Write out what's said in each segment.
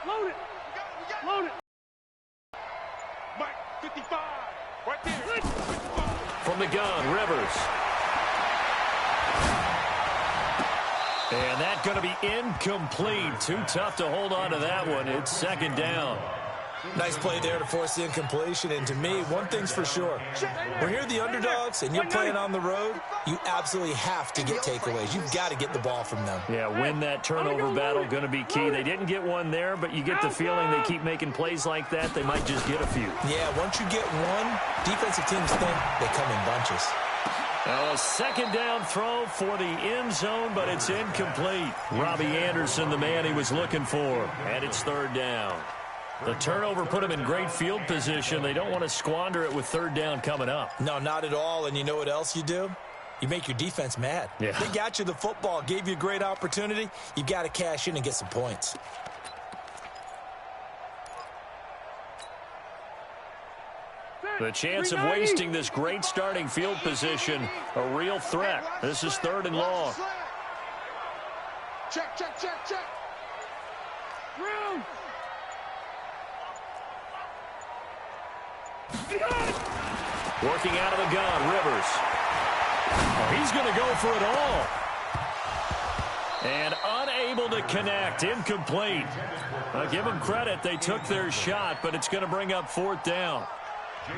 Load it. Load it. Mike, 55. Right there. 55. From the gun, Rivers. And that's going to be incomplete. Too tough to hold on to that one. It's second down. Nice play there to force the incompletion. And to me, one thing's for sure. When you're the underdogs and you're playing on the road, you absolutely have to get takeaways. You've got to get the ball from them. Yeah, win that turnover battle, going to be key. They didn't get one there, but you get the feeling they keep making plays like that, they might just get a few. Yeah, once you get one, defensive teams think they come in bunches. A second down throw for the end zone, but it's incomplete. Robbie Anderson, the man he was looking for, and it's third down. The turnover put him in great field position. They don't want to squander it with third down coming up. No, not at all. And you know what else you do? You make your defense mad. Yeah. They got you the football, gave you a great opportunity. You got to cash in and get some points. The chance of wasting this great starting field position, a real threat. This is third and long. Check, check, check, check. Room. Working out of the gun, Rivers. Oh, he's going to go for it all. And unable to connect, incomplete. Give them credit, they took their shot, but it's going to bring up fourth down.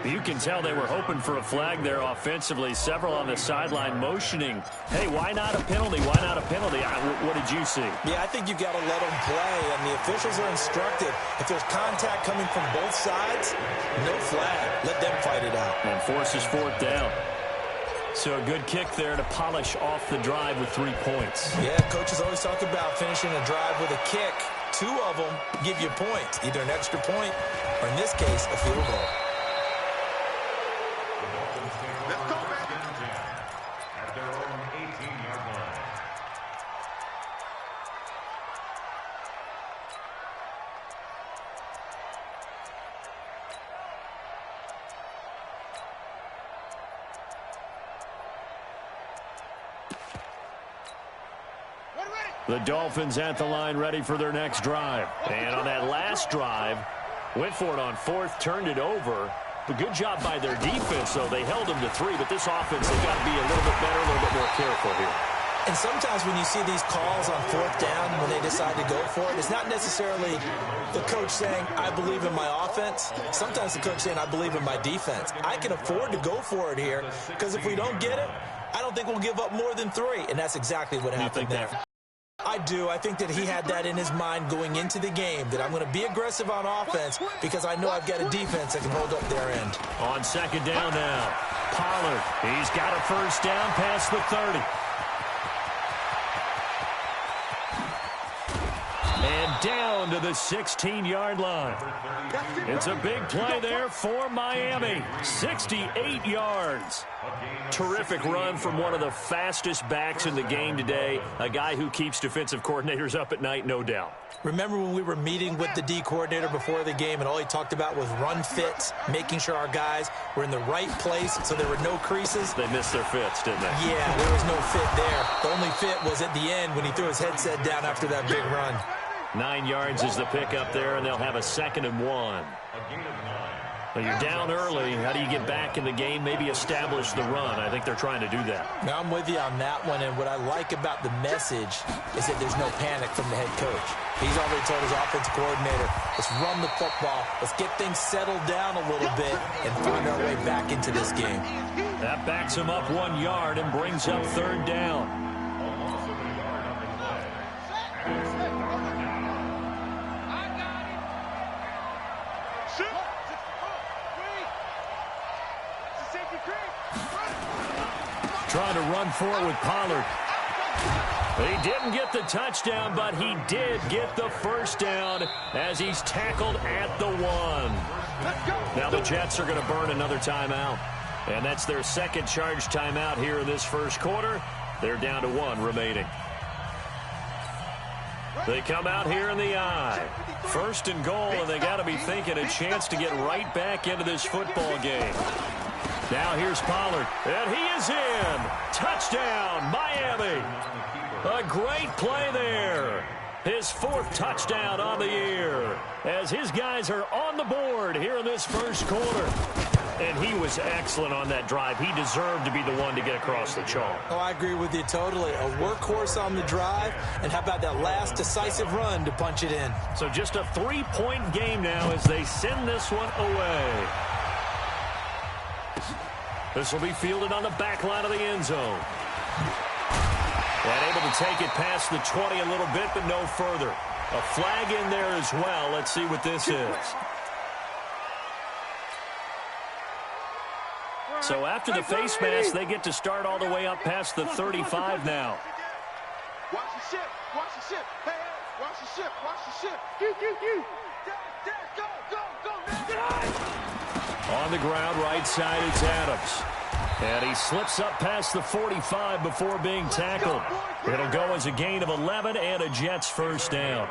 You can tell they were hoping for a flag there offensively. Several on the sideline motioning. Hey, why not a penalty? Why not a penalty? What did you see? Yeah, I think you've got to let them play, and the officials are instructed. If there's contact coming from both sides, no flag. Let them fight it out. And forces fourth down. So a good kick there to polish off the drive with 3 points. Yeah, coaches always talk about finishing a drive with a kick. 2 of them give you points, either an extra point or, in this case, a field goal. The Dolphins at the line ready for their next drive. And on that last drive, went for it on fourth, turned it over. But good job by their defense, though. They held them to 3, but this offense, they've got to be a little bit better, a little bit more careful here. And sometimes when you see these calls on fourth down, when they decide to go for it, it's not necessarily the coach saying, I believe in my offense. Sometimes the coach saying, I believe in my defense. I can afford to go for it here, because if we don't get it, I don't think we'll give up more than 3. And that's exactly what happened there. I do. I think that he had that in his mind going into the game, that I'm going to be aggressive on offense because I know I've got a defense that can hold up their end. On second down now, Pollard. He's got a first down past the 30. And down to the 16-yard line. It's a big play there for Miami. 68 yards. Terrific run from one of the fastest backs in the game today. A guy who keeps defensive coordinators up at night, no doubt. Remember when we were meeting with the D coordinator before the game and all he talked about was run fits, making sure our guys were in the right place so there were no creases? They missed their fits, didn't they? Yeah, there was no fit there. The only fit was at the end when he threw his headset down after that big run. 9 yards is the pickup there, and they'll have a 2nd and 1. Well, you're down early. How do you get back in the game? Maybe establish the run. I think they're trying to do that. Now, I'm with you on that one, and what I like about the message is that there's no panic from the head coach. He's already told his offensive coordinator, let's run the football, let's get things settled down a little bit and find our way back into this game. That backs him up 1 yard and brings up third down. Trying to run for it with Pollard. He didn't get the touchdown, but he did get the first down as he's tackled at the 1. Now the Jets are going to burn another timeout. And that's their second charge timeout here in this first quarter. They're down to 1 remaining. They come out here in the I. 1st and goal, and they got to be thinking a chance to get right back into this football game. Now here's Pollard, and he is in. Touchdown, Miami. A great play there. His 4th touchdown on the year as his guys are on the board here in this first quarter. And he was excellent on that drive. He deserved to be the one to get across the chalk. Oh, I agree with you totally. A workhorse on the drive, and how about that last decisive run to punch it in? So just a 3-point game now as they send this one away. This will be fielded on the back line of the end zone. And able to take it past the 20 a little bit, but no further. A flag in there as well. Let's see what this is. So after the face mask, they get to start all the way up past the 35 now. Watch the ship. Watch the ship. Hey, hey. Watch the ship. Watch the ship. Go. On the ground, right side, it's Adams. And he slips up past the 45 before being tackled. It'll go as a gain of 11 and a Jets first down.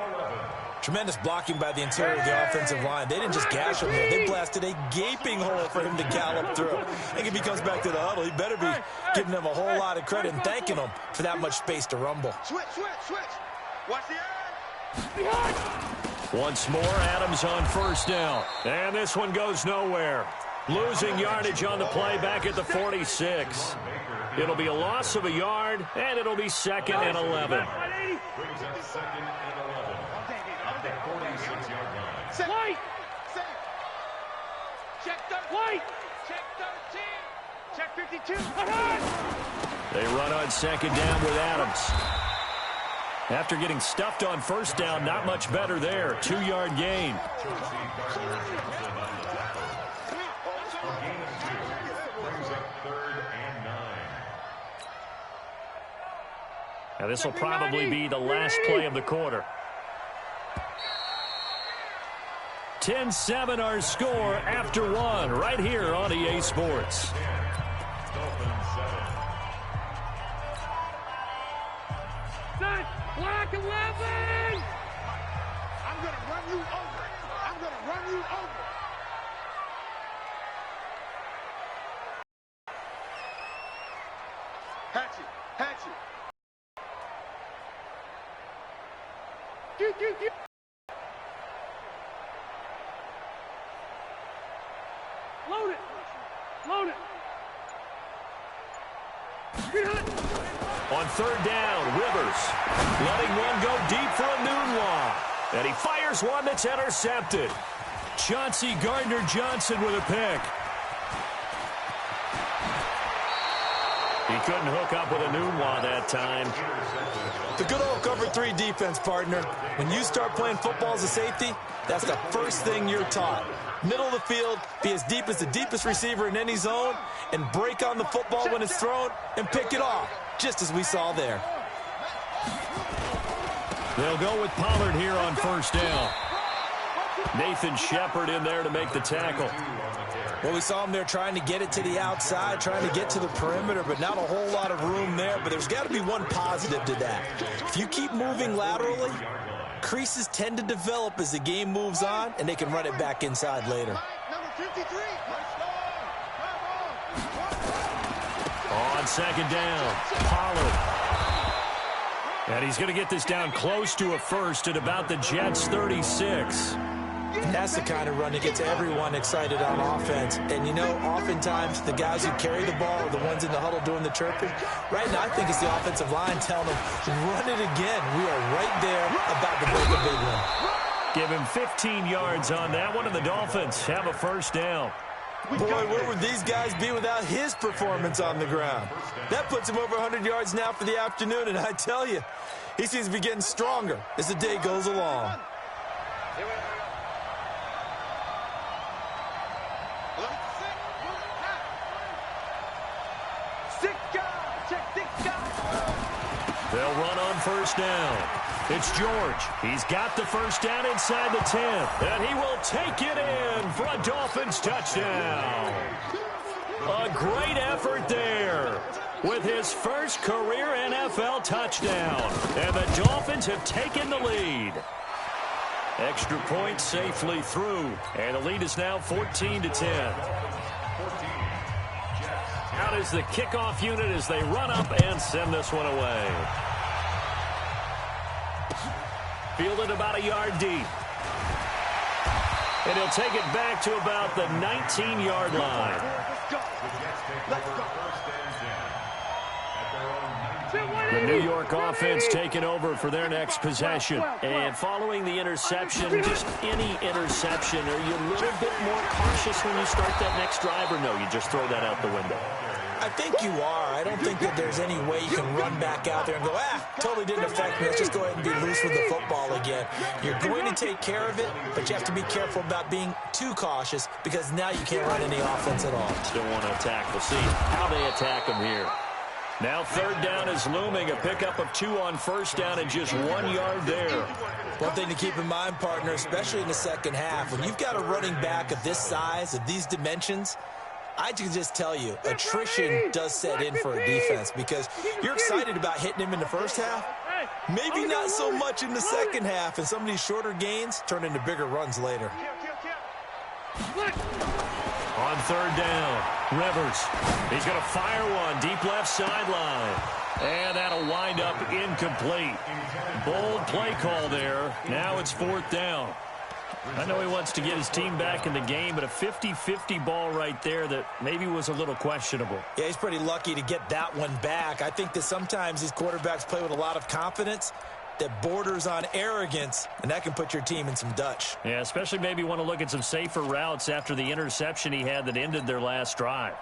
Tremendous blocking by the interior of the offensive line. They didn't just gash him there. They blasted a gaping hole for him to gallop through. I think if he comes back to the huddle, he better be giving them a whole lot of credit and thanking them for that much space to rumble. Switch. Watch the edge. Once more, Adams on first down. And this one goes nowhere. Losing yardage on the play back at the 46. It'll be a loss of a yard, and it'll be 2nd and 11. White! Check 13. White! Check 52. They run on 2nd down with Adams. After getting stuffed on first down, not much better there. 2-yard gain. Now this will probably be the last play of the quarter. 10-7 our score after 1 right here on EA Sports. Black 11! I'm going to run you over. Hatchet. Load it! On 3rd down, Rivers letting one go deep for a Nunwa. And he fires one that's intercepted. Chauncey Gardner-Johnson with a pick. He couldn't hook up with a Nunwa that time. The good old cover 3 defense, partner. When you start playing football as a safety, that's the first thing you're taught. Middle of the field, be as deep as the deepest receiver in any zone, and break on the football when it's thrown and pick it off, just as we saw there. They'll go with Pollard here on first down. Nathan Shepard in there to make the tackle. Well, we saw him there trying to get it to the outside, trying to get to the perimeter, but not a whole lot of room there. But there's got to be one positive to that. If you keep moving laterally, creases tend to develop as the game moves on, and they can run it back inside later. Number 53. On 2nd down, Pollard. And he's going to get this down close to a first at about the Jets' 36. That's the kind of run that gets everyone excited on offense. And, you know, oftentimes the guys who carry the ball are the ones in the huddle doing the chirping. Right now, I think it's the offensive line telling them, run it again. We are right there about to break a big one. Give him 15 yards on that one, and the Dolphins have a first down. Boy, where would these guys be without his performance on the ground? That puts him over 100 yards now for the afternoon, and I tell you, he seems to be getting stronger as the day goes along. They'll run on first down. It's George. He's got the first down inside the 10. And he will take it in for a Dolphins touchdown. A great effort there with his first career NFL touchdown. And the Dolphins have taken the lead. Extra point safely through. And the lead is now 14-10. Out is the kickoff unit as they run up and send this one away. Fielded about a yard deep. And he'll take it back to about the 19-yard line. The New York offense taking over for their next possession. And following the interception, just any interception, are you a little bit more cautious when you start that next drive, or no, you just throw that out the window? I think you are. I don't think that there's any way you can run back out there and go, totally didn't affect me. Let's just go ahead and be loose with the football again. You're going to take care of it, but you have to be careful about being too cautious because now you can't run any offense at all. Still want to attack. We'll see how they attack them here. Now third down is looming. A pickup of 2 on first down and just 1 yard there. One thing to keep in mind, partner, especially in the second half, when you've got a running back of this size, of these dimensions, I can just tell you, attrition does set in for a defense because you're excited about hitting him in the first half. Maybe not so much in the second half, and some of these shorter gains turn into bigger runs later. On third down, Rivers. He's going to fire one deep left sideline. And that'll wind up incomplete. Bold play call there. Now it's fourth down. I know he wants to get his team back in the game, but a 50-50 ball right there that maybe was a little questionable. Yeah, he's pretty lucky to get that one back. I think that sometimes these quarterbacks play with a lot of confidence that borders on arrogance, and that can put your team in some Dutch. Yeah, especially maybe want to look at some safer routes after the interception he had that ended their last drive.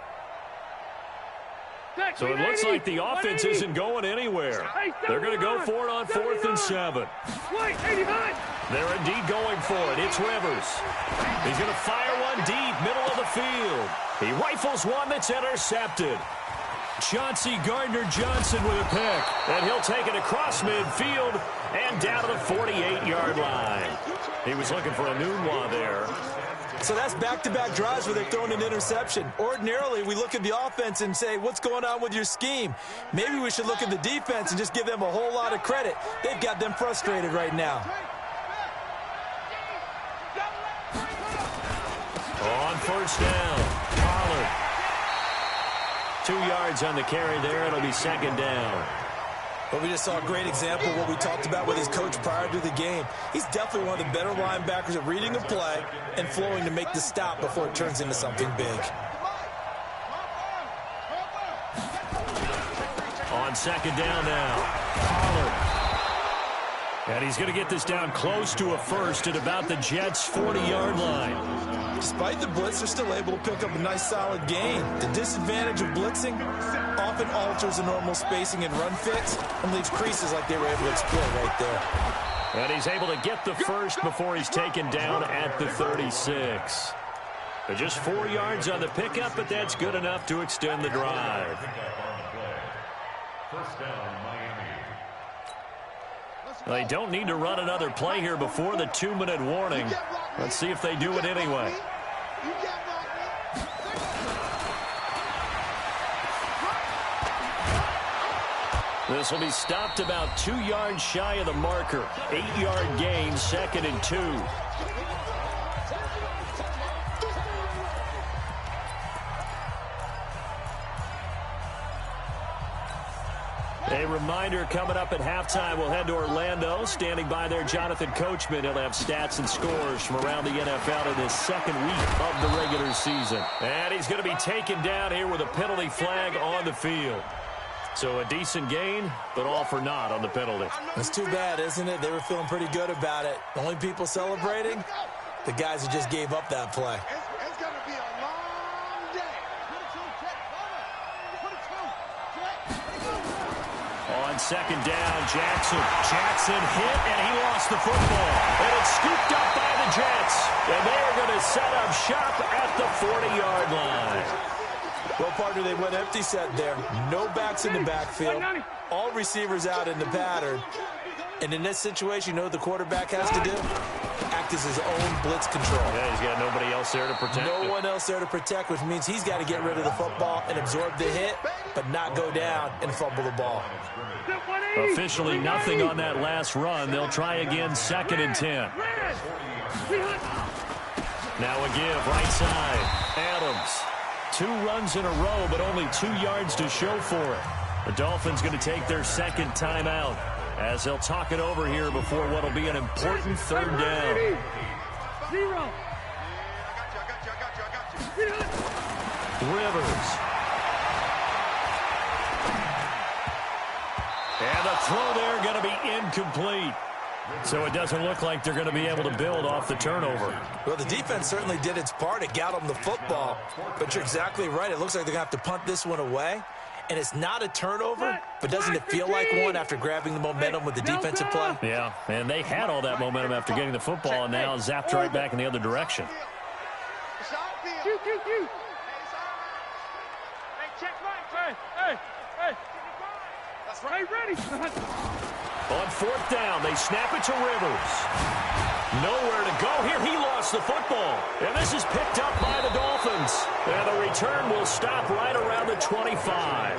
So it looks like the offense isn't going anywhere. They're going to go for it on 4th and 7. They're indeed going for it. It's Rivers. He's going to fire one deep, middle of the field. He rifles one that's intercepted. Chauncey Gardner-Johnson with a pick. And he'll take it across midfield and down to the 48-yard line. He was looking for a Nunwa there. So that's back-to-back drives where they've thrown an interception. Ordinarily, we look at the offense and say, what's going on with your scheme? Maybe we should look at the defense and just give them a whole lot of credit. They've got them frustrated right now. On first down, Pollard. 2 yards on the carry there. It'll be second down. But we just saw a great example of what we talked about with his coach prior to the game. He's definitely one of the better linebackers at reading a play and flowing to make the stop before it turns into something big. On second down now, Pollard. And he's going to get this down close to a first at about the Jets' 40-yard line. Despite the blitz, they're still able to pick up a nice solid gain. The disadvantage of blitzing often alters the normal spacing and run fits and leaves creases like they were able to exploit right there. And he's able to get the first before he's taken down at the 36. But just 4 yards on the pickup, but that's good enough to extend the drive. First down, Miami. They don't need to run another play here before the 2-minute warning. Let's see if they do it anyway. This will be stopped about 2 yards shy of the marker. 8-yard gain, 2nd and 2. A reminder coming up at halftime, we'll head to Orlando. Standing by there, Jonathan Coachman. He'll have stats and scores from around the NFL in this second week of the regular season. And he's going to be taken down here with a penalty flag on the field. So a decent gain, but all for naught on the penalty. It's too bad, isn't it? They were feeling pretty good about it. The only people celebrating, the guys who just gave up that play. It's going to be a long day. On second down, Jackson. Jackson hit, and he lost the football. And it's scooped up by the Jets. And they're going to set up shop at the 40-yard line. Well, partner, they went empty set there. No backs in the backfield. All receivers out in the pattern. And in this situation, you know what the quarterback has to do? Act as his own blitz control. Yeah, he's got nobody else there to protect him. No one else there to protect, which means he's got to get rid of the football and absorb the hit, but not go down and fumble the ball. Officially nothing on that last run. They'll try again, 2nd and 10. Now a give, right side. Adams. 2 runs in a row, but only 2 yards to show for it. The Dolphins going to take their second timeout. as they'll talk it over here before what will be an important third down. 0. Rivers. And the throw there going to be incomplete. So it doesn't look like they're going to be able to build off the turnover. Well, the defense certainly did its part. It got them the football. But you're exactly right. It looks like they're going to have to punt this one away. And it's not a turnover, but doesn't it feel like one after grabbing the momentum with the defensive play? Yeah, and they had all that momentum after getting the football and now zapped right back in the other direction. Hey, check right. Hey. That's right. Hey, ready. On fourth down, they snap it to Rivers. Nowhere to go here. He lost the football. And this is picked up by the Dolphins. And the return will stop right around the 25.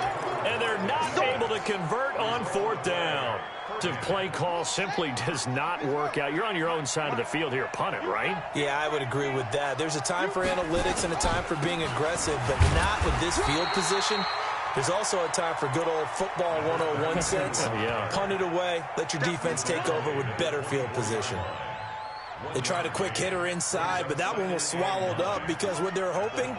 And they're not able to convert on fourth down. The play call simply does not work out. You're on your own side of the field here. Punt it, right? Yeah, I would agree with that. There's a time for analytics and a time for being aggressive, but not with this field position. There's also a time for good old football 101 sense. Yeah. Punt it away. Let your defense take over with better field position. They tried a quick hitter inside, but that one was swallowed up because what they're hoping,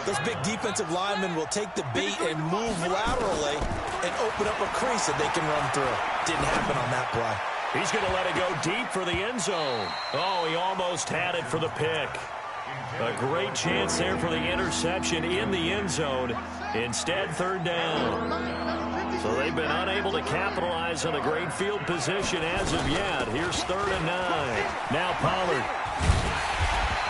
those big defensive linemen will take the bait and move laterally and open up a crease that they can run through. Didn't happen on that play. He's going to let it go deep for the end zone. Oh, he almost had it for the pick. A great chance there for the interception in the end zone. Instead, third down. So they've been unable to capitalize on a great field position as of yet. Here's 3rd and 9. Now Pollard.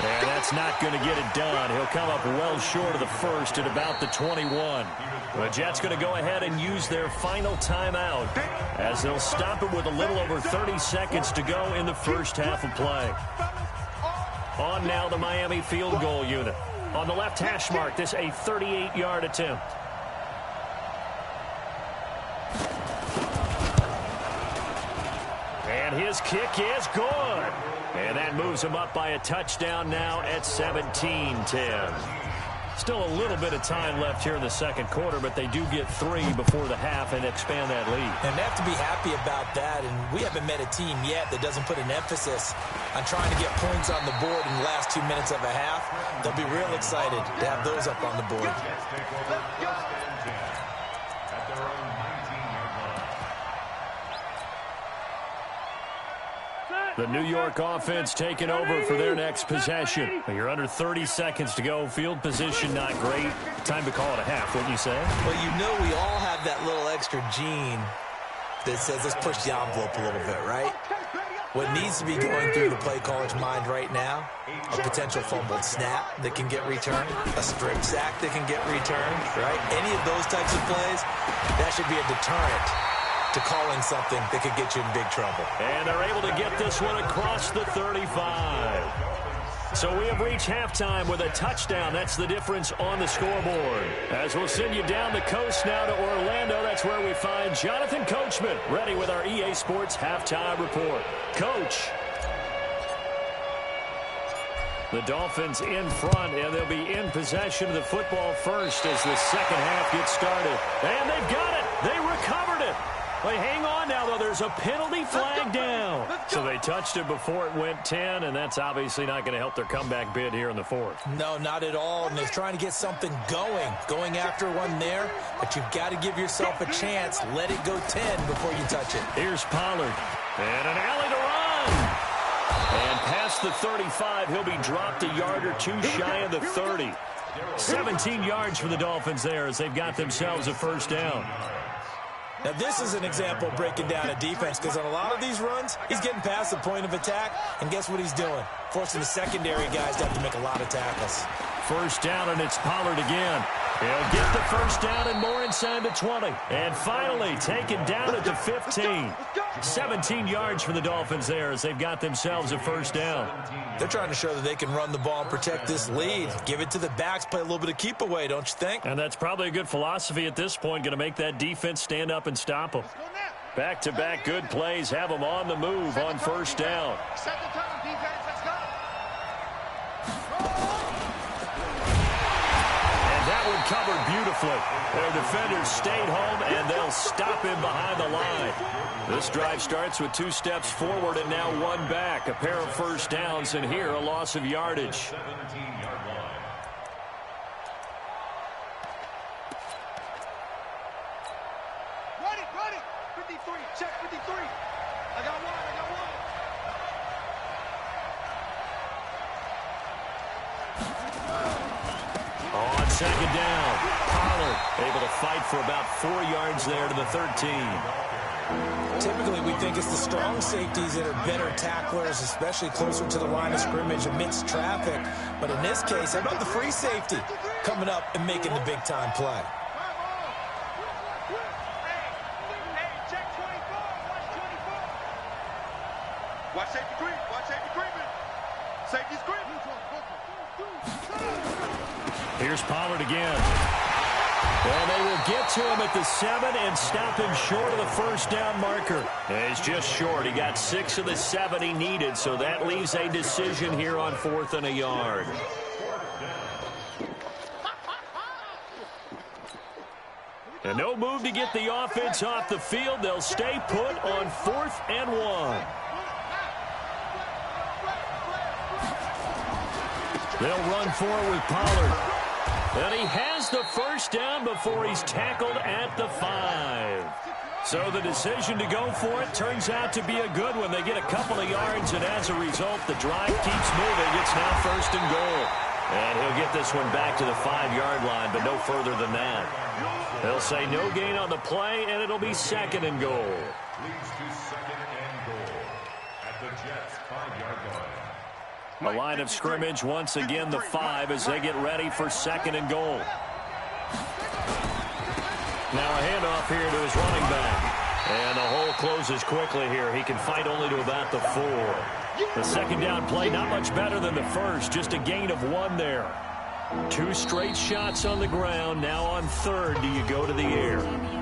And that's not going to get it done. He'll come up well short of the first at about the 21. The Jets going to go ahead and use their final timeout as they'll stop it with a little over 30 seconds to go in the first half of play. On now the Miami field goal unit. On the left hash mark, this a 38-yard attempt. And his kick is good. And that moves him up by a touchdown now at 17-10. Still a little bit of time left here in the second quarter, but they do get 3 before the half and expand that lead. And they have to be happy about that, and we haven't met a team yet that doesn't put an emphasis on trying to get points on the board in the last 2 minutes of a half. They'll be real excited to have those up on the board. The New York offense taking over for their next possession. You're under 30 seconds to go. Field position not great. Time to call it a half, wouldn't you say? Well, you know we all have that little extra gene that says let's push the envelope a little bit, right? What needs to be going through the play caller's mind right now, a potential fumbled snap that can get returned, a strip sack that can get returned, right? Any of those types of plays, that should be a deterrent to calling something that could get you in big trouble. And they're able to get this one across the 35. So we have reached halftime with a touchdown. That's the difference on the scoreboard. As we'll send you down the coast now to Orlando, that's where we find Jonathan Coachman, ready with our EA Sports halftime report. Coach. The Dolphins in front, and they'll be in possession of the football first as the second half gets started. And they've got it. They recovered it. Wait, hang on now, though. There's a penalty flag down. So they touched it before it went 10, and that's obviously not going to help their comeback bid here in the fourth. No, not at all. And they're trying to get something going after one there. But you've got to give yourself a chance. Let it go 10 before you touch it. Here's Pollard. And an alley to run. And past the 35, he'll be dropped a yard or two shy of the 30. 17 yards for the Dolphins there as they've got themselves a first down. Now, this is an example of breaking down a defense because on a lot of these runs, he's getting past the point of attack, and guess what he's doing? Forcing the secondary guys to have to make a lot of tackles. First down, and it's Pollard again. He'll get the first down and more inside the 20. And finally taken down at the 15. 17 yards for the Dolphins there as they've got themselves a first down. They're trying to show that they can run the ball and protect this lead. Give it to the backs, play a little bit of keep away, don't you think? And that's probably a good philosophy at this point, going to make that defense stand up and stop them. Back-to-back good plays have them on the move on first down. Set the tone, defense. Let's go. And that would covered beautifully. Their defenders stayed home, and they'll stop him behind the line. This drive starts with 2 steps forward and now 1 back. A pair of first downs, and here a loss of yardage. Ready. 53. Check 53. I got one. On second down, Pollard able to fight for about 4 yards there to the 13. Typically, we think it's the strong safeties that are better tacklers, especially closer to the line of scrimmage amidst traffic. But in this case, how about the free safety coming up and making the big-time play? Watch safety creep. Safety's creeping. Here's Pollard again. And they will get to him at the 7 and stop him short of the first down marker. And he's just short. He got 6 of the 7 he needed, so that leaves a decision here on 4th and a yard. And no move to get the offense off the field. They'll stay put on 4th and 1. They'll run forward with Pollard. And he has the first down before he's tackled at the 5. So the decision to go for it turns out to be a good one. They get a couple of yards, and as a result, the drive keeps moving. It's now 1st and goal. And he'll get this one back to the 5-yard line, but no further than that. They'll say no gain on the play, and it'll be 2nd and goal. Leads to 2nd and goal at the Jets' 5-yard line. A line of scrimmage, once again the 5 as they get ready for 2nd and goal. Now a handoff here to his running back. And the hole closes quickly here. He can fight only to about the 4. The 2nd down play not much better than the first. Just a gain of 1 there. 2 straight shots on the ground. Now on 3rd, do you go to the air?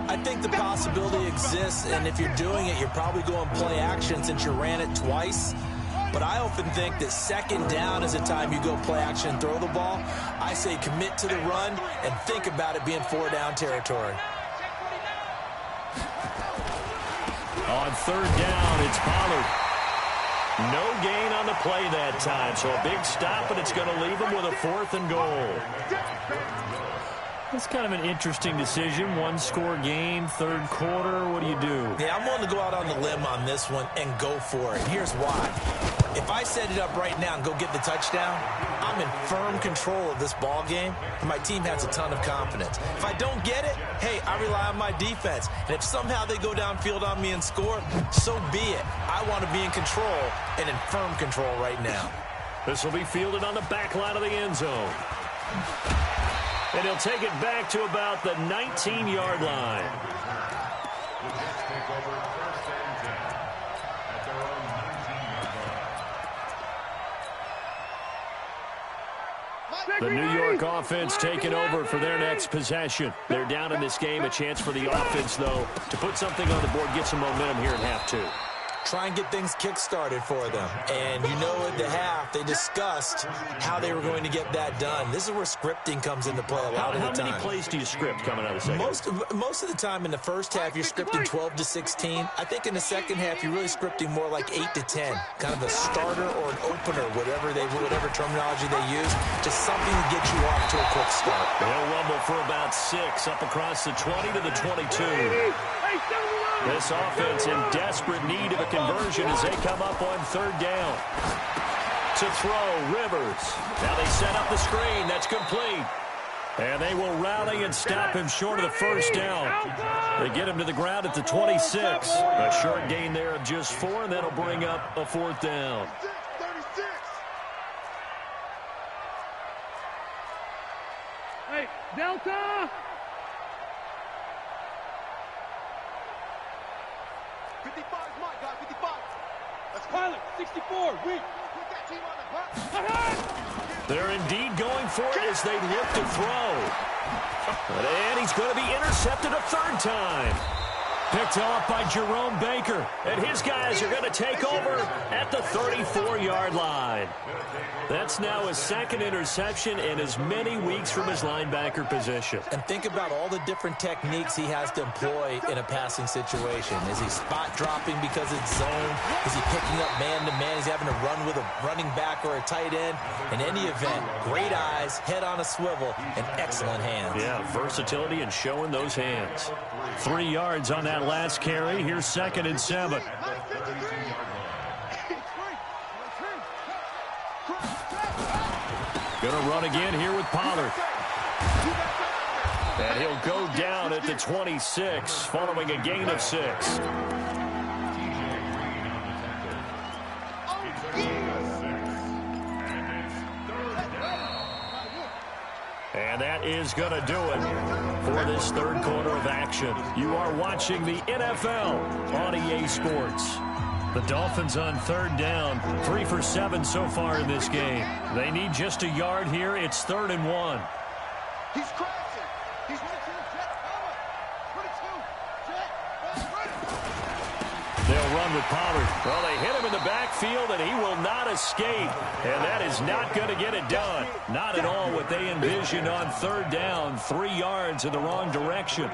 I think the possibility exists, and if you're doing it, you're probably going play action since you ran it twice. But I often think that 2nd down is a time you go play action and throw the ball. I say commit to the run and think about it being 4-down territory. On 3rd down, it's Pollard. No gain on the play that time, so a big stop, and it's going to leave him with a 4th and goal. It's kind of an interesting decision. 1-score game, 3rd quarter. What do you do? Yeah, I'm willing to go out on the limb on this one and go for it. Here's why. If I set it up right now and go get the touchdown, I'm in firm control of this ball game, and my team has a ton of confidence. If I don't get it, hey, I rely on my defense. And if somehow they go downfield on me and score, so be it. I want to be in control and in firm control right now. This will be fielded on the back line of the end zone. And he'll take it back to about the 19-yard line. The Jets take over 1st and 10 at their own 19-yard line. The New York offense taking over for their next possession. They're down in this game. A chance for the offense, though, to put something on the board, get some momentum here at half 2. Try and get things kick-started for them. And you know at the half, they discussed how they were going to get that done. This is where scripting comes into play a lot of the time. How many plays do you script coming out of the second? Most of the time in the first half, you're scripting 12 to 16. I think in the second half, you're really scripting more like 8 to 10. Kind of a starter or an opener, whatever terminology they use. Just something to get you off to a quick start. They'll rumble for about 6 up across the 20 to the 22. This offense in desperate need of a conversion as they come up on 3rd down. To throw, Rivers. Now they set up the screen. That's complete. And they will rally and stop him short of the first down. They get him to the ground at the 26. A short gain there of just 4, and that'll bring up a 4th down. 36. Hey, Delta! 55 is mine, guys. 55. That's Pilot, 64, weak. Put that team on the ground. They're indeed going for it as they look to throw. And he's going to be intercepted a 3rd time. picked off by Jerome Baker. And his guys are going to take over at the 34-yard line. That's now his second interception in as many weeks from his linebacker position. And think about all the different techniques he has to employ in a passing situation. Is he spot dropping because it's zone? Is he picking up man-to-man? Is he having to run with a running back or a tight end? In any event, great eyes, head on a swivel, and excellent hands. Yeah, versatility and showing those hands. 3 yards on that last carry. Here's 2nd and 7. Gonna run again here with Pollard. And he'll go down at the 26, following a gain of 6. And that is going to do it for this third quarter of action. You are watching the NFL on EA Sports. The Dolphins on 3rd down, 3 for 7 so far in this game. They need just a yard here. It's 3rd and 1. He's crashing. He's They'll run with Pollard. Well, they hit him in the backfield, and he will not escape. And that is not going to get it done. Not at all what they envisioned on 3rd down. 3 yards in the wrong direction.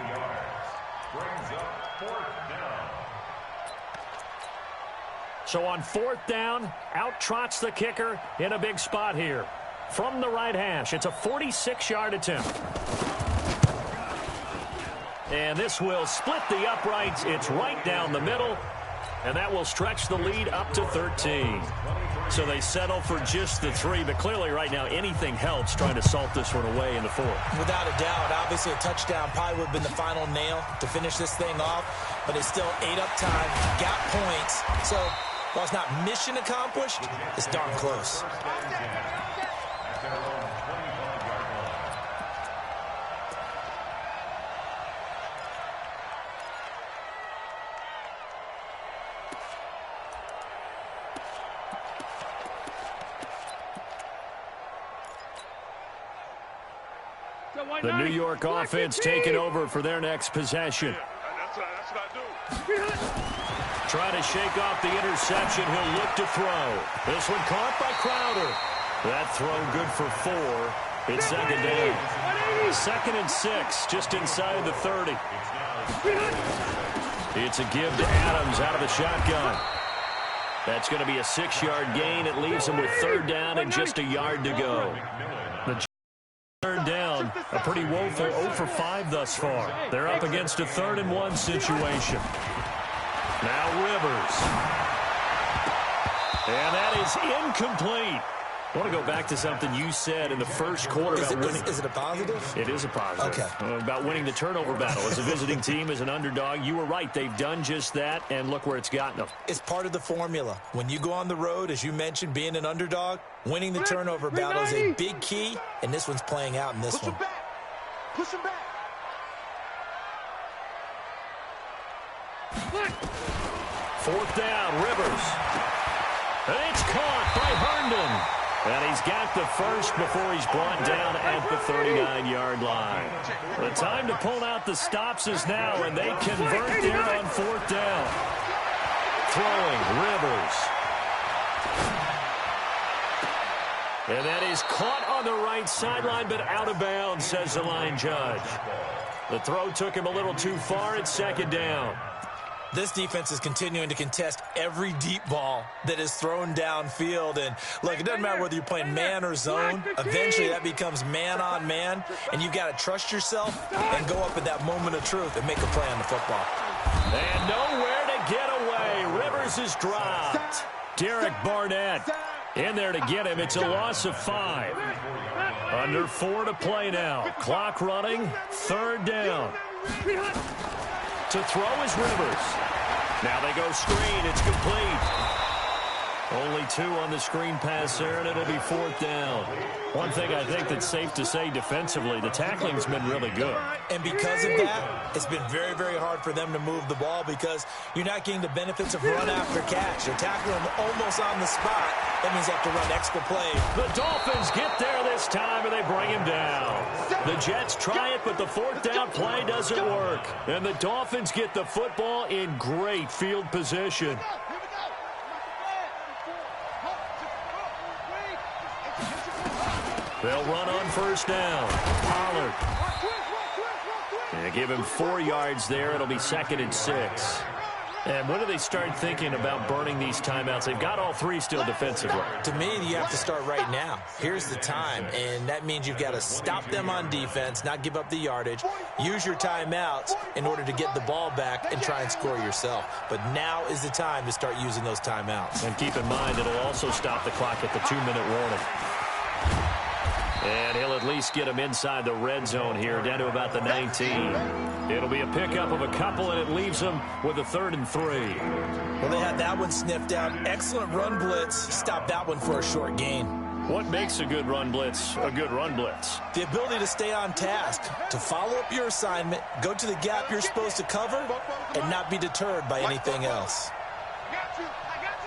So on 4th down, out trots the kicker in a big spot here. From the right hash, it's a 46-yard attempt. And this will split the uprights. It's right down the middle. And that will stretch the lead up to 13. So they settle for just the 3. But clearly right now anything helps trying to salt this one away in the 4th. Without a doubt, obviously a touchdown probably would have been the final nail to finish this thing off. But it's still 8 up time, got points. So while it's not mission accomplished, it's darn close. The New York offense taking over for their next possession. That's what I do. Trying to shake off the interception. He'll look to throw. This one caught by Crowder. That throw good for 4. It's 2nd down. 2nd and 6, just inside the 30. It's a give to Adams out of the shotgun. That's going to be a 6-yard gain. It leaves him with 3rd down and just a yard to go. The 3rd down, a pretty woeful 0 for 5 thus far. They're up against a 3rd and 1 situation. Now Rivers. And that is incomplete. I want to go back to something you said in the first quarter about winning. Is it a positive? It is a positive. Okay. About winning the turnover battle as a visiting team, as an underdog. You were right. They've done just that, and look where it's gotten them. It's part of the formula. When you go on the road, as you mentioned, being an underdog, winning the turnover battle is a big key, and this one's playing out in this one. Push him back. 4th down, Rivers. And it's caught by Herndon. And he's got the first before he's brought down at the 39-yard line. The time to pull out the stops is now, and they convert there on 4th down. Throwing, Rivers. And that is caught on the right sideline, but out of bounds, says the line judge. The throw took him a little too far. It's 2nd down. This defense is continuing to contest every deep ball that is thrown downfield. And, look, it doesn't matter whether you're playing man or zone. Eventually that becomes man on man, and you've got to trust yourself and go up at that moment of truth and make a play on the football. And nowhere to get away. Rivers is dropped. Derek Barnett in there to get him. It's a loss of 5. Under 4 to play now. Clock running. 3rd down. To throw is Rivers. Now they go screen. It's complete. Only 2 on the screen pass there, and it'll be 4th down. One thing I think that's safe to say defensively, the tackling's been really good. And because of that, it's been very, very hard for them to move the ball because you're not getting the benefits of run after catch. You're tackling them almost on the spot. That means you have to run extra play. The Dolphins get there this time, and they bring him down. The Jets try it, but the 4th down play doesn't work. And the Dolphins get the football in great field position. They'll run on 1st down. Pollard. And give him 4 yards there. It'll be 2nd and 6. And when do they start thinking about burning these timeouts? They've got all 3 still defensively. To me, you have to start right now. Here's the time, and that means you've got to stop them on defense, not give up the yardage, use your timeouts in order to get the ball back and try and score yourself. But now is the time to start using those timeouts. And keep in mind, it'll also stop the clock at the 2-minute warning. And he'll at least get him inside the red zone here, down to about the 19. It'll be a pickup of a couple, and it leaves them with a 3rd and 3. Well, they had that one sniffed out. Excellent run blitz. Stop that one for a short gain. What makes a good run blitz a good run blitz? The ability to stay on task, to follow up your assignment, go to the gap you're supposed to cover, and not be deterred by anything else. I got you,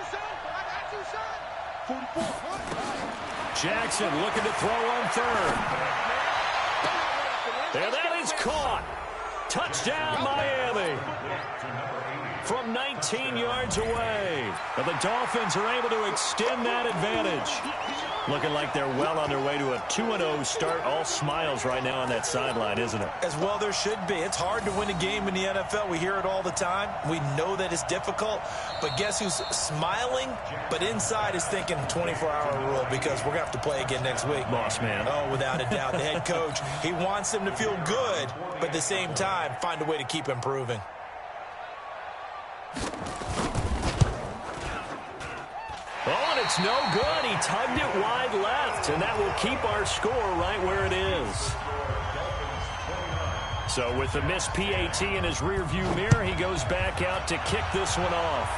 son. I got you, son. 44. Jackson looking to throw on 3rd. And that is caught. Touchdown, Miami. From 19 yards away. And the Dolphins are able to extend that advantage. Looking like they're well on their way to a 2-0 start. All smiles right now on that sideline, isn't it? As well there should be. It's hard to win a game in the NFL. We hear it all the time. We know that it's difficult. But guess who's smiling? But inside is thinking 24-hour rule because we're going to have to play again next week. Boss man. Oh, without a doubt. The head coach, he wants them to feel good, but at the same time, find a way to keep improving. Oh, and it's no good. He tugged it wide left, and that will keep our score right where it is. So with the missed PAT in his rearview mirror, he goes back out to kick this one off.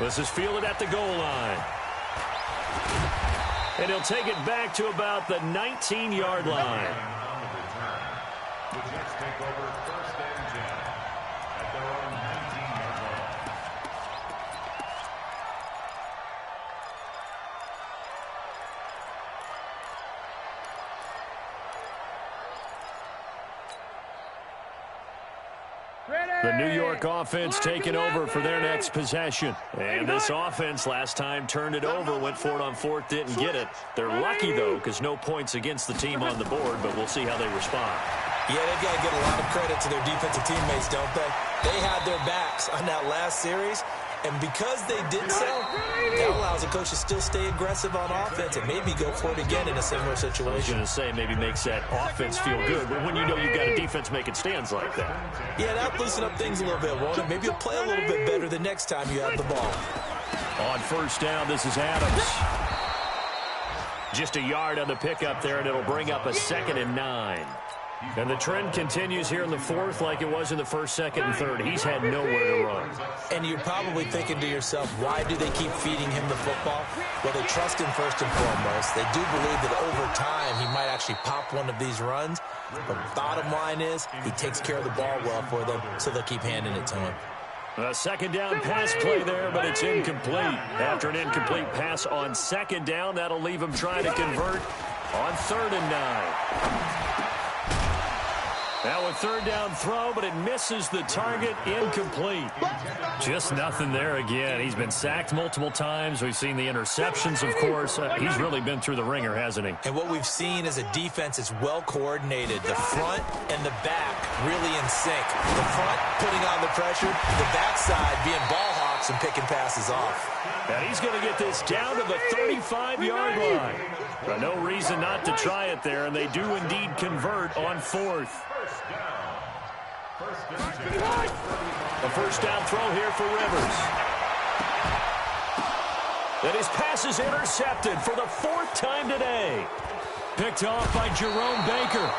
This is fielded at the goal line. And he'll take it back to about the 19-yard line. The Jets take over 1st and 10 at their own 19-yard line. The New York offense taking over for their next possession. And this offense last time turned it over, went for it on 4th, didn't get it. They're lucky, though, because no points against the team on the board, but we'll see how they respond. Yeah, they've got to give a lot of credit to their defensive teammates, don't they? They had their backs on that last series, and because they did so, that allows the coach to still stay aggressive on offense and maybe go for it again in a similar situation. I was going to say maybe makes that offense feel good, but when you know you've got a defense making stands like that. Yeah, that'll loosen up things a little bit, won't it? Maybe you'll play a little bit better the next time you have the ball. On 1st down, this is Adams. Just a yard on the pickup there, and it'll bring up a 2nd and 9. And the trend continues here in the 4th like it was in the 1st, 2nd, and 3rd. He's had nowhere to run. And you're probably thinking to yourself, why do they keep feeding him the football? Well, they trust him first and foremost. They do believe that over time he might actually pop one of these runs. But bottom line is he takes care of the ball well for them, so they'll keep handing it to him. A 2nd down pass play there, but it's incomplete. After an incomplete pass on 2nd down, that'll leave him trying to convert on 3rd and 9. Now a 3rd down throw, but it misses the target, incomplete. Just nothing there again. He's been sacked multiple times. We've seen the interceptions, of course. He's really been through the ringer, hasn't he? And what we've seen is a defense that's well coordinated. The front and the back really in sync. The front putting on the pressure, the backside being ball hawks and picking passes off. And he's going to get this down to the 35-yard line. But no reason not to try it there, and they do indeed convert on 4th. A 1st down throw here for Rivers. And his pass is intercepted for the 4th time today. Picked off by Jerome Baker.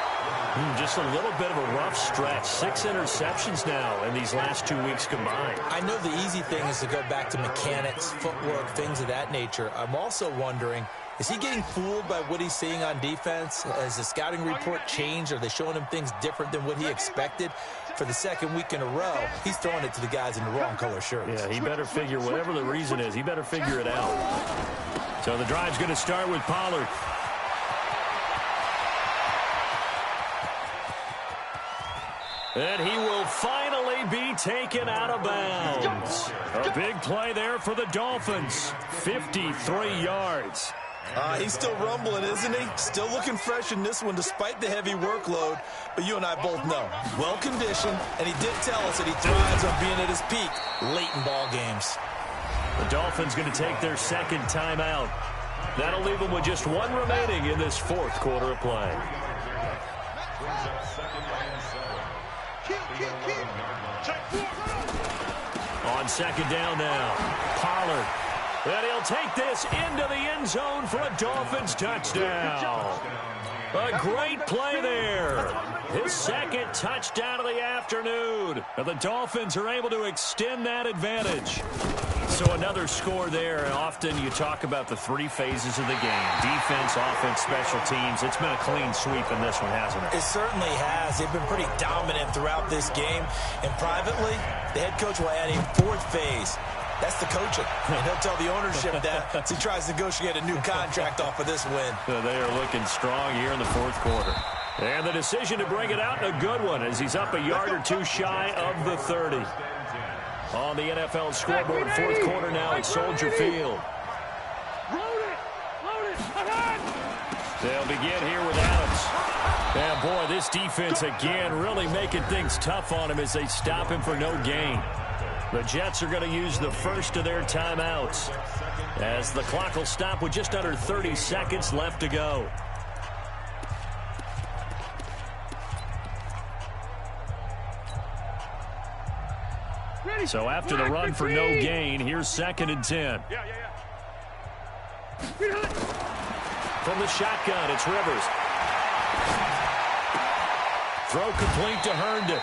Just a little bit of a rough stretch. 6 interceptions now in these last 2 weeks combined. I know the easy thing is to go back to mechanics, footwork, things of that nature. I'm also wondering, is he getting fooled by what he's seeing on defense? Has the scouting report changed? Are they showing him things different than what he expected? For the second week in a row, he's throwing it to the guys in the wrong color shirts. Yeah, he better figure, whatever the reason is, he better figure it out. So the drive's going to start with Pollard. And he will finally be taken out of bounds. A big play there for the Dolphins. 53 yards. He's still rumbling, isn't he? Still looking fresh in this one despite the heavy workload. But you and I both know, well-conditioned, and he did tell us that he thrives on being at his peak late in ball games. The Dolphins going to take their second timeout. That'll leave them with just one remaining in this fourth quarter of play. On second down now, Pollard. And he'll take this into the end zone for a Dolphins touchdown. A great play there. His second touchdown of the afternoon. And the Dolphins are able to extend that advantage. So another score there. Often you talk about the three phases of the game. Defense, offense, special teams. It's been a clean sweep in this one, hasn't it? It certainly has. They've been pretty dominant throughout this game. And privately, the head coach will add a fourth phase. That's the coaching. And he'll tell the ownership that as he tries to negotiate a new contract off of this win. So they are looking strong here in the fourth quarter. And the decision to bring it out in a good one as he's up a yard or two shy of the 30. On the NFL scoreboard, fourth quarter now at Soldier Field. They'll begin here with Adams. And boy, this defense again really making things tough on him as they stop him for no gain. The Jets are going to use the first of their timeouts as the clock will stop with just under 30 seconds left to go. So after the run for no gain, here's 2nd and 10. From the shotgun, it's Rivers. Throw complete to Herndon.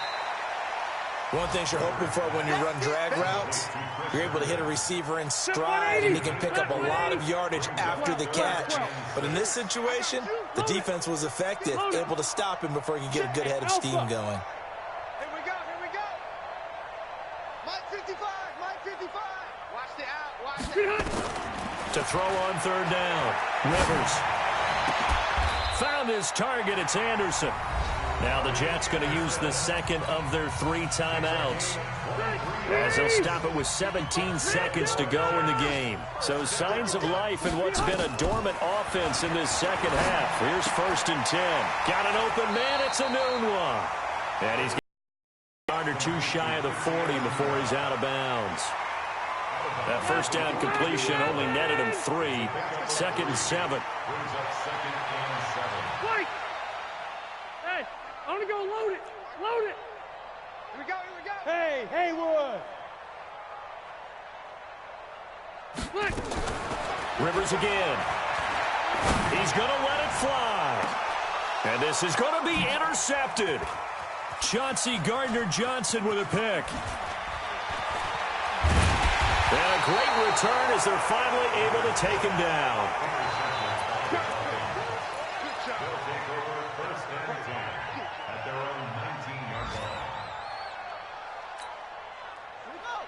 One thing you're hoping for when you run drag routes, you're able to hit a receiver in stride, and he can pick up a lot of yardage after the catch. But in this situation, the defense was effective, able to stop him before he could get a good head of steam going. Here we go. Mike 55, Mike 55. Watch the out, watch the out. To throw on third down, Rivers. Found his target, it's Anderson. Now the Jets going to use the second of their 3 timeouts as they'll stop it with 17 seconds to go in the game. So signs of life in what's been a dormant offense in this second half. Here's 1st and 10. Got an open man. It's a noon one. And he's a yard or two shy of the 40 before he's out of bounds. That first down completion only netted him 3. 2nd and 7. I want to go load it. Load it. Here we go. Hey, Haywood. Rivers again. He's going to let it fly. And this is going to be intercepted. Chauncey Gardner-Johnson with a pick. And a great return as they're finally able to take him down.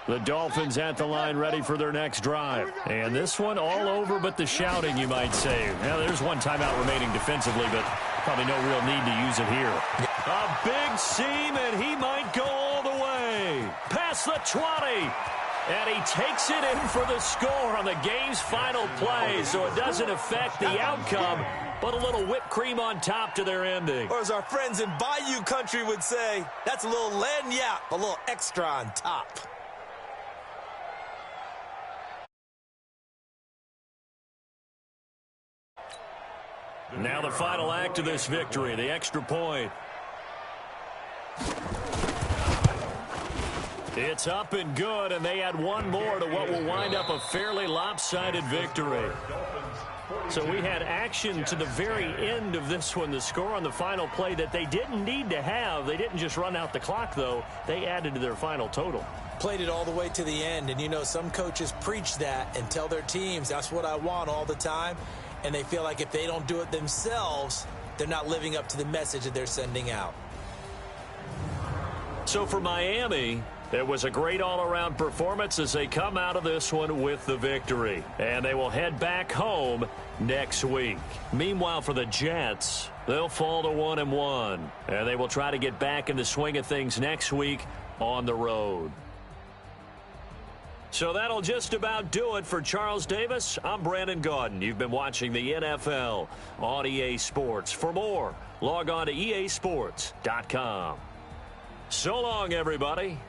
The Dolphins at the line ready for their next drive. And this one all over but the shouting, you might say. Now, there's one timeout remaining defensively, but probably no real need to use it here. A big seam, and he might go all the way. Past the 20. And he takes it in for the score on the game's final play, so it doesn't affect the outcome, but a little whipped cream on top to their ending. Or as our friends in Bayou country would say, that's a little lagniappe, a little extra on top. Now the final act of this victory, the extra point. It's up and good, and they add one more to what will wind up a fairly lopsided victory. So we had action to the very end of this one. The score on the final play that they didn't need to have. They didn't just run out the clock, though. They added to their final total. Played it all the way to the end, and you know some coaches preach that and tell their teams, that's what I want all the time, and they feel like if they don't do it themselves, they're not living up to the message that they're sending out. So for Miami, it was a great all-around performance as they come out of this one with the victory. And they will head back home next week. Meanwhile, for the Jets, they'll fall to 1-1. And they will try to get back in the swing of things next week on the road. So that'll just about do it for Charles Davis. I'm Brandon Gaudin. You've been watching the NFL on EA Sports. For more, log on to easports.com. So long, everybody.